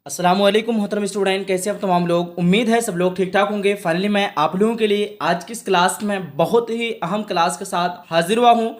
अस्सलाम वालेकुम मोहतरम स्टूडेंट, कैसे आप तमाम लोग। उम्मीद है सब लोग ठीक ठाक होंगे। फाइनली मैं आप लोगों के लिए आज की इस क्लास में बहुत ही अहम क्लास के साथ हाजिर हुआ हूँ।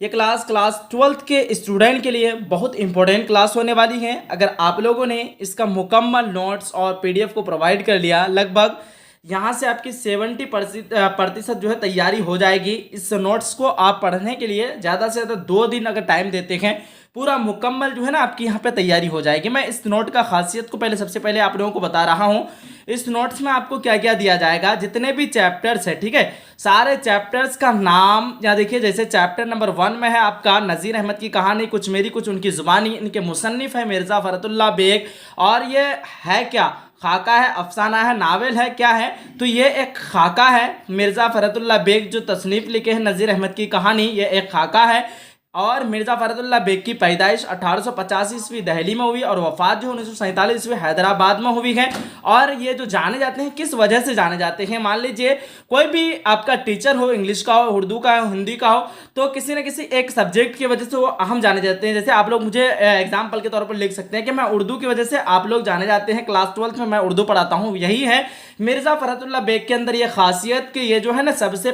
ये क्लास 12th के स्टूडेंट के लिए बहुत इंपॉर्टेंट क्लास होने वाली है। अगर आप लोगों ने इसका मुकम्मल नोट्स और पीडीएफ को प्रोवाइड कर लिया, लगभग यहाँ से आपकी 70% जो है तैयारी हो जाएगी। इस नोट्स को आप पढ़ने के लिए ज़्यादा से ज़्यादा 2 दिन अगर टाइम देते हैं, पूरा मुकम्मल जो है ना आपकी यहाँ पे तैयारी हो जाएगी। मैं इस नोट का खासियत को सबसे पहले आप लोगों को बता रहा हूँ। इस नोट्स में आपको क्या क्या दिया जाएगा, जितने भी चैप्टर्स है, ठीक है, सारे चैप्टर्स का नाम यहाँ देखिए। जैसे चैप्टर नंबर 1 में है आपका नज़ीर अहमद की कहानी, कुछ मेरी कुछ उनकी ज़ुबानी। इनके मुसन्निफ़ है मिर्ज़ा फ़रतुल्लाह बेग। और ये है क्या, खाका है, अफसाना है, नावल है, क्या है? तो ये एक खाका है। मिर्ज़ा फ़रतुल्लाह बेग जो तसनीफ़ लिखे हैं नज़ीर अहमद की कहानी, ये एक खाका है। और मिर्ज़ा फ़रतुल्लाह बेग की पैदाइश 1885 ईस्वी दिल्ली में हुई और वफ़ात जो 1947 ईस्वी हैदराबाद में हुई है। और ये जो जाने जाते हैं, किस वजह से जाने जाते हैं, मान लीजिए कोई भी आपका टीचर हो, इंग्लिश का हो, उर्दू का हो, हिंदी का हो, तो किसी न किसी एक सब्जेक्ट की वजह से वो अहम जाने जाते हैं। जैसे आप लोग मुझे एग्जाम्पल के तौर पर लिख सकते हैं कि मैं उर्दू की वजह से आप लोग जाने जाते हैं। क्लास 12th में मैं उर्दू पढ़ाता हूँ। यही है मिर्ज़ा फ़रतुल्लाह बेग के अंदर ये खासियत कि ये जो है ना सबसे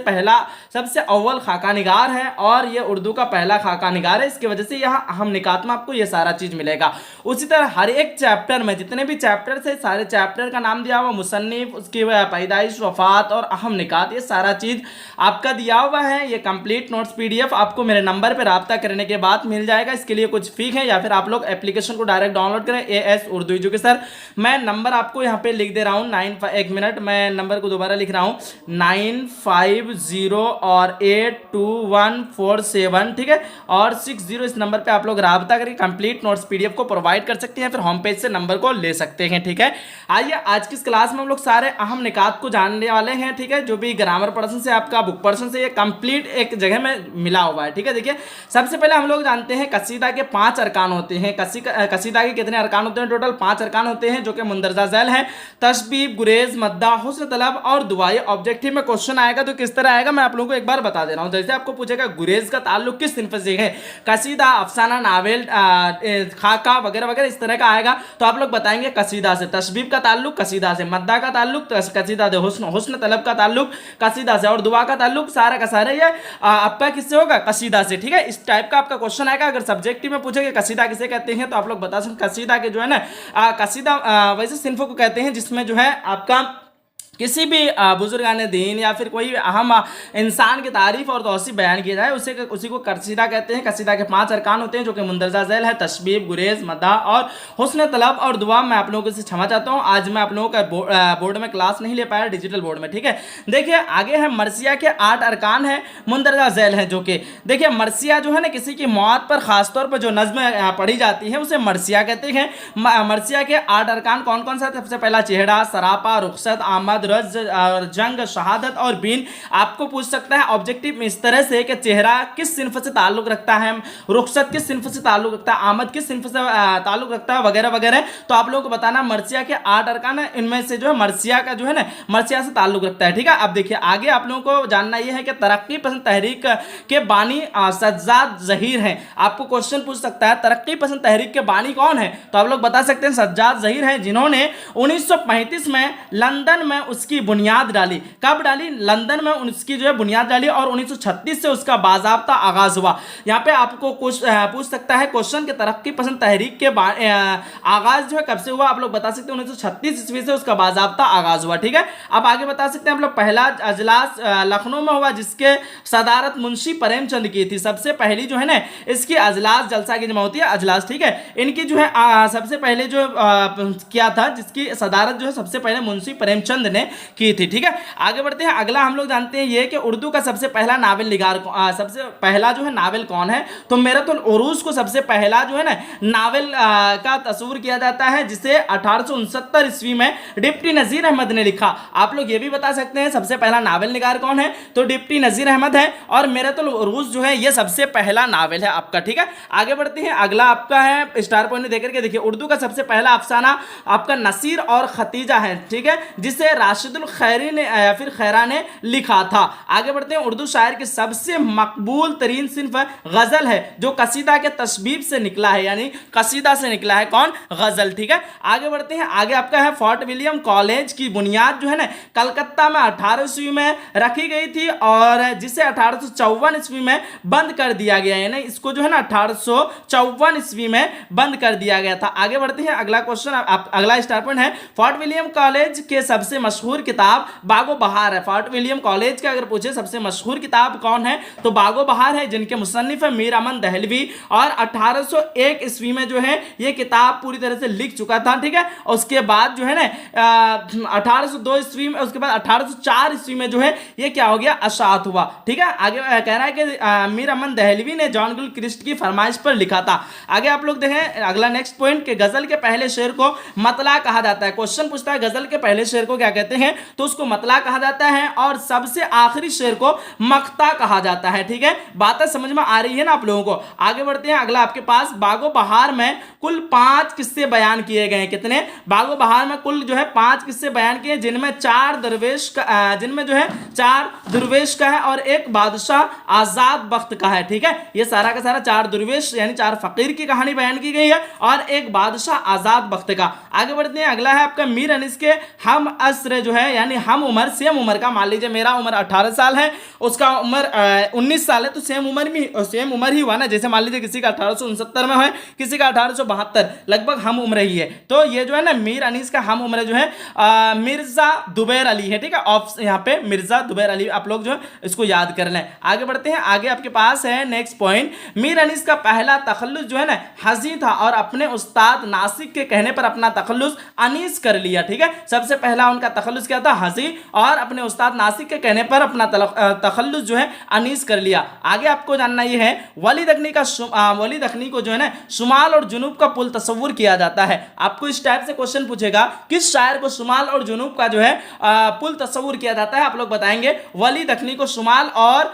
अव्वल खाका निगार है और ये उर्दू का पहला खाका निगार है। इसकी वजह से यहाँ अहम निकात में आपको ये सारा चीज़ मिलेगा। उसी तरह हर एक चैप्टर में जितने भी चैप्टर्स है, सारे चैप्टर का नाम दिया हुआ, मुसन्निफ, उसकी पैदाइश, वफात और अहम निकात, ये सारा चीज़ आपका दिया हुआ है। ये कंप्लीट नोट्स पीडीएफ आपको मेरे नंबर पर रब्ता करने के बाद मिल जाएगा। इसके लिए कुछ फी है या फिर आप लोग एप्लीकेशन को डायरेक्ट डाउनलोड करें, AS उर्दू एजुकेशन। मैं नंबर आपको यहाँ पे लिख दे रहा हूँ, 1 मिनट, मैं नंबर को दोबारा लिख रहा हूँ, 950 और 82147, ठीक है, और 60। इस नंबर पे आप लोग राब्ता करके कंप्लीट नोट्स पीडीएफ को प्रोवाइड कर सकते हैं, फिर होम पेज से नंबर को ले सकते हैं, ठीक है। आइए आज की इस क्लास में हम लोग सारे अहम निकात को जानने वाले हैं, ठीक है। जो भी ग्रामर पर्सन से, आपका बुक पर्सन से, ये कंप्लीट एक जगह में मिला हुआ है, ठीक है। देखिए सबसे पहले हम लोग जानते हैं कसीदा के 5 अरकान होते हैं। कसीदा के कितने अरकान होते हैं? टोटल 5 अरकान होते हैं, जो कि मुंदरजा झैल है, तशबीब, गुरेज, मद्दा, हुस्न तलब और दुआए। ऑब्जेक्टिव में क्वेश्चन आएगा तो किस तरह आएगा, मैं आप लोगों को एक बार बता दे रहा हूं। जैसे आपको पूछेगा गुरेज का ताल्लुक किस सिनफ से है, कसीदा, अफसाना, नावेल, खाका वगैरह वगैरह इस तरह का आएगा, तो आप लोग बताएंगे कसीदा से। तशबीब का ताल्लुक कसीदा से, मद्दा का ताल्लुक कसीदा से, हुस्न तलब का ताल्लुक कसीदा से, और दुआ का ताल्लुक सारा का सारा ये आपका किससे होगा, कसीदा से, ठीक है। इस टाइप का आपका क्वेश्चन आएगा। अगर सब्जेक्टिव में पूछेगा कसीदा किसे कहते हैं, तो आप लोग बता सकते कसीदा के जो है ना, कसीदा वैसे सिनफों को कहते हैं जिसमें जो है आपका किसी भी बुजुर्गान दीन या फिर कोई अहम इंसान की तारीफ और तौसीफ बयान किया जाए, उसी को कसीदा कहते हैं। कसीदा के 5 अरकान होते हैं, जो कि मुंदरजा झैल है, तशबीब, गुरेज, मदा और हुस्न तलब और दुआ। मैं आप लोगों से क्षमा चाहता हूँ, आज मैं आप लोगों का बोर्ड में क्लास नहीं ले पाया, डिजिटल बोर्ड में, ठीक है। देखिए आगे है मरसिया के 8 अरकान है, मुंदरजा झैल है, जो कि देखिए मरसिया जो है ना, किसी की मौत पर खासतौर पर जो नज्म पढ़ी जाती है उसे मरसिया कहते हैं। मरसिया के 8 अरकान कौन कौन सा? सबसे पहला चेहरा, सरापा, रुखसत, आमद, रज, जंग, शहादत और बीन। आपको पूछ सकता है ऑब्जेक्टिव में इस तरह से कि चेहरा किस सिनफ से ताल्लुक रखता है, रुखसत किस सिनफ से ताल्लुक रखता है, आमद किस सिनफ से ताल्लुक रखता है, वगैरह वगैरह। तो आप लोगों को बताना मरसिया के 8 अरकान है, इनमें से जो है मरसिया का जो है ना, मरसिया से ताल्लुक रखता है, ठीक है। अब देखिए आगे आप लोगों को जानना यह है कि तरक्की पसंद तहरीक के बानी सज्जाद जहीर हैं। आपको क्वेश्चन पूछ सकता है तरक्की पसंद तहरीक के बानी कौन है, तो आप लोग बता सकते हैं सज्जाद जहीर हैं, जिन्होंने 1935 में लंदन में उसकी बुनियाद डाली। कब डाली? लंदन में उसकी जो है बुनियाद डाली और 1936 से उसका बाज़ाब्ता आगाज हुआ। यहाँ पे आपको पूछ सकता है क्वेश्चन के तरक्की पसंद तहरीक के आगाज जो है कब से हुआ, आप लोग बता सकते हैं 1936 ईस्वी से उसका बाज़ाब्ता आगाज हुआ, ठीक है। अब आगे बता सकते हैं आप लोग पहला अजलास लखनऊ में हुआ, जिसके सदारत मुंशी प्रेमचंद की थी। सबसे पहली जो है ना इसकी अजलास, जलसा की जमा होती है अजलास, ठीक है। इनकी जो है सबसे पहले जो क्या था, जिसकी सदारत जो है सबसे पहले मुंशी प्रेमचंद ने की थी, ठीक है। आगे बढ़ते हैं। अगला हम लोग जानते हैं ये कि उर्दू का सबसे पहला नावल निगार सबसे पहला जो है नावल कौन है, तो मेरतुल उरूस को सबसे पहला जो है ना नावल का तस्वुर किया जाता है, जिसे 1869 ईस्वी में डिप्टी नज़ीर अहमद ने लिखा। आप लोग ये भी बता सकते हैं सबसे पहला नावल निगार कौन है, तो डिप्टी नज़ीर अहमद है, और मेरतुल उरूस जो है ये सबसे पहला नावल है आपका, ठीक है। आगे बढ़ते हैं। अगला आपका है स्टार पॉइंट देकर के देखिए, उर्दू का सबसे पहला अफसाना आपका नसीर और खतीजा है, ठीक है, जिसे राशिदुल खैरी ने या फिर खैरा ने लिखा था। आगे बढ़ते हैं, उर्दू शायर की सबसे मकबूल तरीन सिन्फ गजल है जो कसीदा के तशबीब से निकला है, यानी कसीदा से निकला है कौन, गजल। ठीक है, आगे बढ़ते हैं, आगे आपका है फोर्ट विलियम कॉलेज की बुनियाद जो है ना कलकत्ता में 18 ईस्वी में रखी गई थी और जिसे 1854 ईस्वी में बंद कर दिया गया है ना, इसको जो है ना 1854 ईस्वी में बंद कर दिया गया था। आगे बढ़ते हैं, अगला क्वेश्चन, अगला स्टार पॉइंट है फोर्ट विलियम कॉलेज के सबसे मशहूर किताब बागो बहार है। फोर्ट विलियम कॉलेज का अगर पूछे सबसे मशहूर किताब कौन है तो बागो बहार है, जिनके मुसन्निफ है मीर अमन दहलवी और 1801 ईस्वी में जो है ये किताब पूरी तरह से लिख चुका था। ठीक है, और उसके बाद जो है ना 1802 ईस्वी में, उसके बाद 1804 ईस्वी में जो है ये क्या हो गया, अशात हुआ। ठीक है, आगे कह रहा है कि मीर अमन दहलवी ने जॉन गिल क्रिस्ट की फरमाइश पर लिखा था। आगे आप लोग देखें अगला नेक्स्ट पॉइंट कि गजल के पहले शेर को मतला कहा जाता है। क्वेश्चन पूछता है गजल के पहले शेर को क्या कहते हैं, तो उसको मतला कहा जाता है और सबसे आखिरी शेर को मक्ता कहा जाता है। ठीक है, बातें समझ में आ रही है ना आप लोगों को। आगे बढ़ते हैं, अगला आपके पास बागो बहार में कुल 5 किस्से बयान किए गए हैं। कितने, बागो बहार में कुल जो है 5 किस्से बयान किए, जिनमें 4 दरवेश का, जिनमें जो है 4 दुर्वेश का है और एक बादशाह आजाद बख्त का है। ठीक है, ये सारा का सारा 4 दुर्वेश यानी 4 फकीर की कहानी बयान की गई है और एक बादशाह आजाद बख्त का। आगे बढ़ते हैं, अगला है आपका मीर अनिस के हम असर जो है यानी हम उम्र, सेम उम्र का, मान लीजिए मेरा उम्र 18 साल है, उसका उम्र 19 साल है, तो सेम उम्र ही हुआ ना। जैसे मान लीजिए किसी का 1869 में है, किसी का 1872, लगभग हम उम्र ही है। तो ये जो है ना मीर अनीस का हम उम्र जो है मिर्जा दुबैर अली है। ठीक है, ऑप्शन यहाँ पे मिर्जा दुबैर अली, आप लोग जो है इसको याद कर लें। आगे बढ़ते हैं, आगे आपके पास है नेक्स्ट पॉइंट, मीर अनीस का पहला तखल्लुस जो है ना हजी था और अपने उस्ताद नासिक के कहने पर अपना तखल्लुस अनीस कर लिया। ठीक है, सबसे पहला उनका तखल्लुस क्या था, हजी, और अपने उस्ताद नासिक के कहने पर अपना तखल्लुस जो है अनीस कर लिया। आगे आपको जानना ये है वली दखनी को जो है ना शुमाल और जुनूब का पुल तस्वुर किया जाता है। आपको इस टाइप से क्वेश्चन पूछेगा किस शायर को शुमाल और जुनूब का जो है पुल तस्वुर किया जाता है, आप लोग बताएंगे वली दखनी को शुमाल और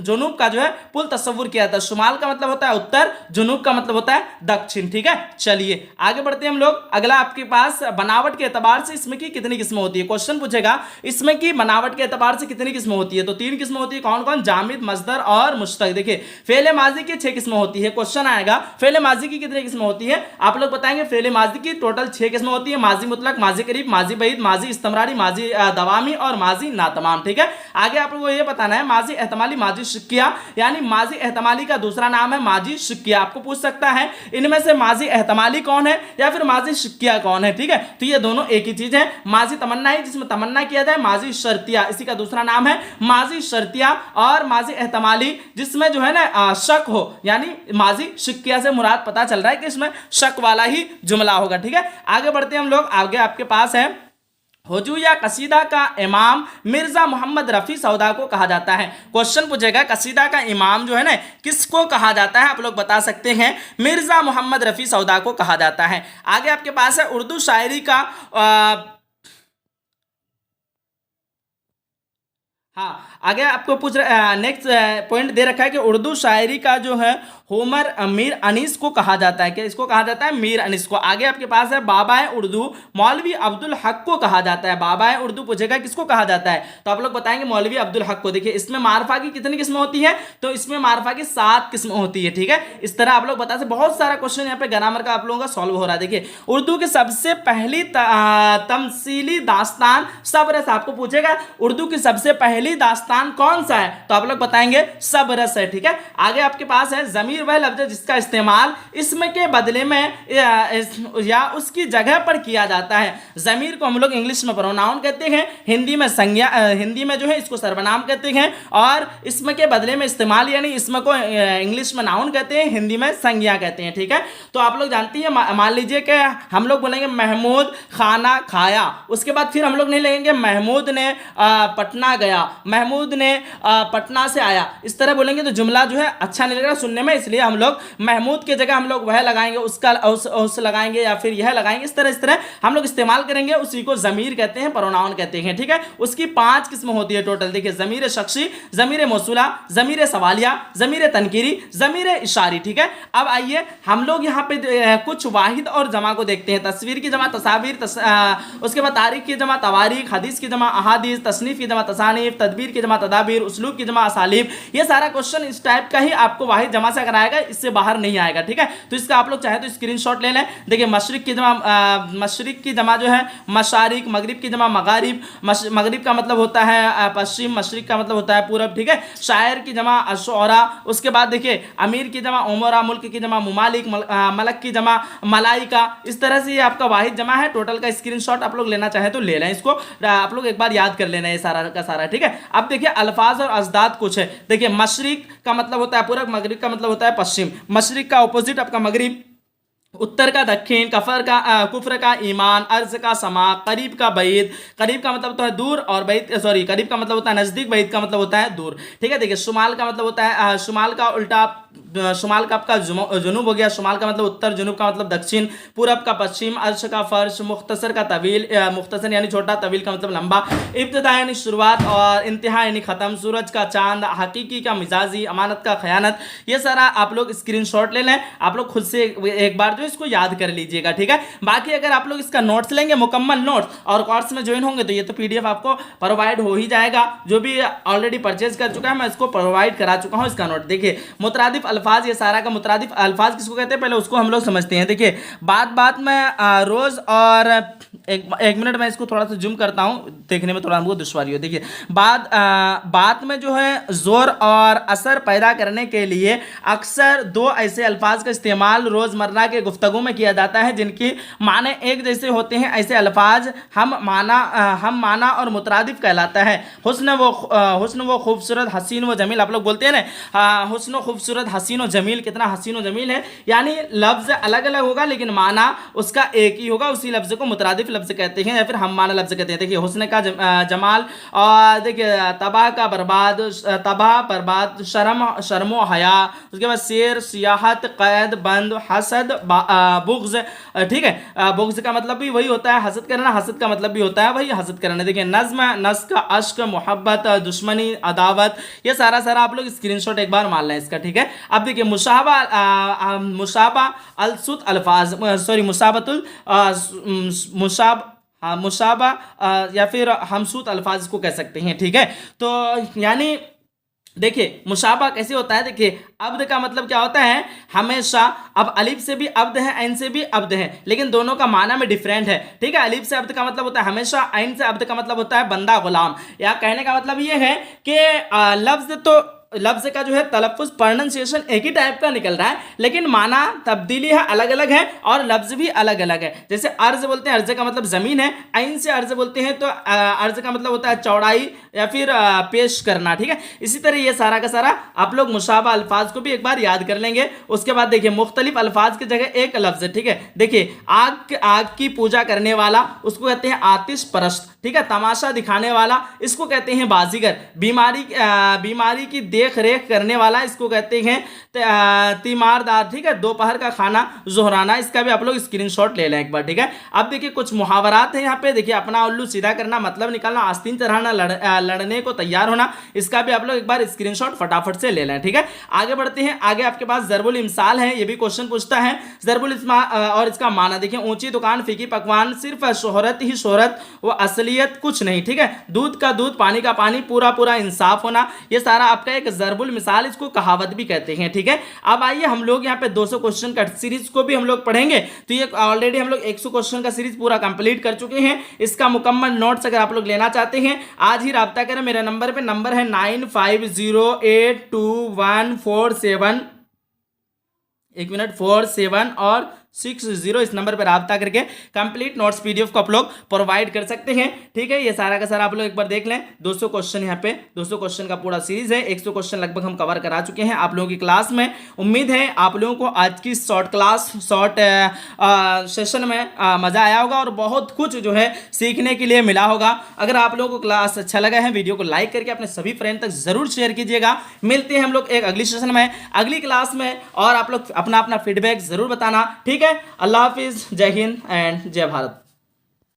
जुनूब का जो है पुल तस्वुर किया जाता है। शुमाल का मतलब होता है उत्तर, जुनूब का मतलब होता है दक्षिण। ठीक है, चलिए आगे बढ़ते हैं हम लोग। अगला आपके पास बनावट के एतबार से इसमें की कितनी किस्में होती है, क्वेश्चन पूछेगा इसमें की बनावट के एतबार से कितनी किस्में होती है, तो 3 किस्में होती है। कौन कौन, जामिद, मजदर और मुश्तक। देखिए फेले माजी की 6 किस्में होती है, क्वेश्चन आएगा फेले माजी की कितनी किस्में होती है, आप लोग बताएंगे। फेले माजी की टोटल 6 किस्में होती है, माजी मुतलक, माजी करीब, माजी बईद, माजी इस्तमरारी, माजी दवामी और माजी नातमाम। ठीक है, आगे आप लोगों को ये बताना है माजी एहतमाली, माजी शिक्किया, यानी माजी एहतमाली का दूसरा नाम है माजी शिक्किया। आपको पूछ सकता है इनमें से माजी एहतमाली कौन है या फिर माजी शिक्किया कौन है। ठीक है, तो ये दोनों एक ही चीज है। माजी तमन्ना है जिसमें तमन्ना किया जाए, माजी शर्तिया इसी का दूसरा नाम है माजी शर्तिया, और माजी एहतमाली जिसमें जो है ना शक हो, यानी माजी शिक्किया से मुराद पता चल रहा है कि इसमें शक वाला ही जुमला होगा। ठीक है, आगे बढ़ते हैं हम लोग। आगे आपके पास है हुजू या कसीदा का इमाम मिर्जा मोहम्मद रफ़ी सौदा को कहा जाता है। क्वेश्चन पूछेगा कसीदा का इमाम जो है ना किसको कहा जाता है, आप लोग बता सकते हैं मिर्जा मोहम्मद रफ़ी सौदा को कहा जाता है। आगे आपके पास है उर्दू शायरी का हाँ, आगे आपको पूछ रहा नेक्स्ट पॉइंट दे रखा है कि उर्दू शायरी का जो है होमर मीर अनीस को कहा जाता है। कि इसको कहा जाता है मीर अनीस को। आगे आपके पास है बाबाए उर्दू मौलवी अब्दुल हक को कहा जाता है। बाबाए उर्दू पूछेगा किसको कहा जाता है, तो आप लोग बताएंगे मौलवी अब्दुल हक को। देखिए इसमें मारफा की कितनी किस्में होती है, तो इसमें मारफा की 7 किस्में होती है। ठीक है, इस तरह आप लोग बता सकते, बहुत सारा क्वेश्चन यहाँ पे ग्रामर का आप लोगों का सॉल्व हो रहा है। देखिए उर्दू की सबसे पहली तमसीली दास्तान सबरस, आपको पूछेगा उर्दू की सबसे पहली दास्तान कौन सा है, तो आप लोग बताएंगे सबरस है। ठीक है, आगे आपके पास है जमीर वह लफ्ज जिसका इस्तेमाल इसमें के बदले में या उसकी जगह पर किया जाता है। जमीर को हम लोग इंग्लिश में प्रोनाउन कहते हैं, हिंदी में संज्ञा, हिंदी में जो है इसको सर्वनाम कहते हैं, और इसमें के बदले में इस्तेमाल यानी इसमें को इंग्लिश में नाउन कहते हैं, हिंदी में संज्ञा कहते हैं। ठीक है, तो आप लोग जानती हैं, मान लीजिए कि हम लोग बोलेंगे महमूद खाना खाया, उसके बाद फिर हम लोग नहीं लेंगे महमूद ने पटना गया, महमूद ने पटना से आया, इस तरह बोलेंगे तो जुमला जो है अच्छा नहीं लगेगा सुनने में, इसलिए हम लोग महमूद की जगह हम लोग वह लगाएंगे, उसका उस लगाएंगे या फिर यह लगाएंगे। इस तरह हम लोग इस्तेमाल करेंगे। उसी को ज़मीर कहते हैं, प्रोनाउन कहते हैं, ठीक है। उसकी 5 किस्म होती है टोटल। देखिए, ज़मीर शख्सी, ज़मीर मौसूला, ज़मीर सवालिया, ज़मीर तनकीरी, ज़मीर इशारी, ठीक है। अब आइए हम लोग यहाँ पे कुछ वाहिद और जमा को देखते हैं। तस्वीर की जमा तस्वीर, उसके बाद तारीख की जमा तवारीख, हदीस की जमा अहादीस, तसनीफ की जमा तसानीफ, तदबीर की जमा तदाबीर, उसलूब की जमा असालीब। ये सारा क्वेश्चन इस टाइप का ही आपको वाहिद जमा से अगर आएगा, इससे बाहर नहीं आएगा, ठीक है। तो इसका आप लोग चाहे तो स्क्रीनशॉट ले लें। देखिए, मशरिक की जमा, मशरिक की जमा जो है मशारिक, मगरिब की जमा मगारिब, मगरिब का मतलब होता है पश्चिम, मशरिक का मतलब होता है पूरब, ठीक है। शायर की जमा अशौरा, उसके बाद देखिए अमीर की जमा उमरा, मुल्क की जमा मुमालिक, मलक की जमा मलाइका। इस तरह से ये आपका वाहिद जमा है। टोटल का स्क्रीनशॉट आप लोग लेना चाहे तो ले लें, इसको आप लोग एक बार याद कर लेना ये सारा का सारा, ठीक है। अब देखिए अल्फाज और अजदाद कुछ है। देखिए, मशरिक का मतलब होता है पूरब, मगरिब का मतलब होता है पश्चिम, मशरिक का ऑपोजिट आपका मगरिब, उत्तर का दक्षिण, कुफ्र का ईमान, अर्ज का समा, करीब का बैद, करीब का मतलब होता है दूर, और बैद सॉरी करीब का मतलब होता है नजदीक, बैद का मतलब होता है दूर, ठीक है। देखिए, शुमाल का मतलब होता है शुमाल का उल्टा, शुमाल का आपका जुनूब हो गया, शुमाल का मतलब उत्तर, जुनूब का मतलब दक्षिण, पूरब का पश्चिम, अर्श का फर्श, मुख्तसर का तवील, मुख्तसर यानी छोटा, तवील का मतलब लंबा, इब्तिदा यानी शुरुआत, और इंतहा यानी खत्म, सूरज का चांद, हकीकी का मिजाजी, अमानत का खयानत। ये सारा आप लोग स्क्रीनशॉट ले लें। आप लोग खुद से एक बार जो इसको याद कर लीजिएगा, ठीक है। बाकी अगर आप लोग इसका नोट्स लेंगे, मुकम्मल नोट्स, और कोर्स में ज्वाइन होंगे, तो ये तो पीडीएफ आपको प्रोवाइड हो ही जाएगा। जो भी ऑलरेडी परचेज कर चुका है, मैं इसको प्रोवाइड करा चुका हूं इसका नोट। देखिए, मुतरादिफ अल्फाज, ये सारा का मुतरादिफ अल्फाज किसको कहते हैं पहले उसको हम लोग समझते हैं। देखिए, बात में रोज और एक मिनट मैं इसको थोड़ा सा जूम करता हूं, देखने में थोड़ा हमको दुश्वारी हो। देखिए, बात में जो है जोर और असर पैदा करने के लिए अक्सर दो ऐसे अल्फाज का इस्तेमाल रोजमर्रा के गुफ्तगू में किया जाता है जिनकी माने एक जैसे होते हैं। ऐसे अल्फाज हम माना और मुतरादिफ कहलाता है। हुस्न वो खूबसूरत, हसीन व जमील, आप लोग बोलते हैं ना हुस्न खूबसूरत, हसीन व जमील, कितना हसीन व जमील है, यानी लफ्ज अलग अलग होगा लेकिन माना उसका एक ही होगा। उसी लफ्ज को मुतरादिफ लफ्ज कहते हैं या फिर हम माना लफ्ज कहते हैं। देखिए, हुस्न का जमाल, और देखिए तबाह का बर्बाद, तबाह बर्बाद, शर्म हया, उसके बाद शेर, सियाहत, कैद, बंद, हसद, बुग़्ज़, ठीक है। बुग़्ज़ का मतलब भी वही होता है हसद करना, हसद का मतलब भी होता है वही हसद करना। देखिए, नज़्म, नस्क, अश्क, मोहब्बत, दुश्मनी, अदावत, ये सारा आप लोग स्क्रीनशॉट एक बार मान लें इसका, ठीक है। अब देखिए, मुशाबा अलसुत अल्फाज, सॉरी मुशाबा या फिर हमसूत अल्फाज को कह सकते हैं, ठीक है। तो यानी देखिए, मुशाबा कैसे होता है। देखिए, अब्द का मतलब क्या होता है हमेशा। अब अलिफ से भी अब्द है, ऐन से भी अब्द है, लेकिन दोनों का माना में डिफरेंट है, ठीक है। अलिफ से अब्द का मतलब होता है हमेशा, ऐन से अब्द का मतलब होता है बंदा गुलाम। या कहने का मतलब ये है कि लफ्ज का जो है तलफ़ुज़, प्रोनंसिएशन एक ही टाइप का निकल रहा है, लेकिन माना तब्दीली है, अलग अलग है, और लफ्ज भी अलग अलग है। जैसे अर्ज बोलते हैं, अर्ज का मतलब ज़मीन है, ऐन से अर्ज बोलते हैं तो अर्ज का मतलब होता है चौड़ाई या फिर पेश करना, ठीक है। इसी तरह ये सारा का सारा आप लोग मुशाबा अल्फाज को भी एक बार याद कर लेंगे। उसके बाद देखिए, मुख्तलिफ अल्फाज की जगह एक लफ्ज, ठीक है। देखिए, आग की पूजा करने वाला उसको कहते हैं आतिश परस्त, ठीक है। तमाशा दिखाने वाला इसको कहते हैं बाजीगर। बीमारी की देख रेख करने वाला इसको कहते हैं तीमारदार, ठीक है। दोपहर का खाना जोहराना, इसका भी आप लोग स्क्रीनशॉट ले लें एक बार, ठीक है। अब देखिए, कुछ मुहावरात हैं यहाँ पे। देखिए, अपना उल्लू सीधा करना, मतलब निकालना, आस्तीन चढ़ाना, लड़ने को तैयार होना, इसका भी आप लोग एक बार स्क्रीनशॉट फटाफट से ले लें, ठीक है। आगे बढ़ते हैं। आगे आपके पास ज़रबुल इमसाल है, ये भी क्वेश्चन पूछता है ज़रबुल इमसाल और इसका माना। देखिए, ऊंची दुकान, फीकी पकवान, सिर्फ शोहरत ही शोहरत, वो असलियत कुछ नहीं, ठीक है। दूध का दूध, पानी का पानी, पूरा पूरा इंसाफ होना, ये सारा आपका एक ज़रबुल मिसाल, इसको कहावत भी कहते हैं, ठीक है। अब आइए हम लोग यहाँ पे 200 क्वेश्चन का सीरीज को भी हम लोग पढ़ेंगे। तो ये ऑलरेडी हम लोग 100 क्वेश्चन का सीरीज पूरा कंप्लीट कर चुके हैं। इसका मुकम्मल नोट्स अगर आप लोग लेना चाहते हैं, आज ही राब्ता करें मेरे नंबर पे। नंबर है 95082147 1 मिनट 47 और 60 इस नंबर पर रब्ता करके कंप्लीट नोट्स पीडीएफ को आप लोग प्रोवाइड कर सकते हैं। ठीक है, ये सारा का सारा आप लोग एक बार देख लें। 200 क्वेश्चन यहाँ पे 200 क्वेश्चन का पूरा सीरीज है। 100 क्वेश्चन लगभग हम कवर करा चुके हैं आप लोगों की क्लास में। उम्मीद है आप लोगों को आज की शॉर्ट सेशन में मजा आया होगा और बहुत कुछ जो है सीखने के लिए मिला होगा। अगर आप लोगों को क्लास अच्छा लगा है, वीडियो को लाइक करके अपने सभी फ्रेंड तक जरूर शेयर कीजिएगा। मिलते हैं हम लोग एक अगली सेशन में, अगली क्लास में, और आप लोग अपना अपना फीडबैक जरूर बताना। ठीक है, अल्लाह हाफिज, जय हिंद एंड जय भारत।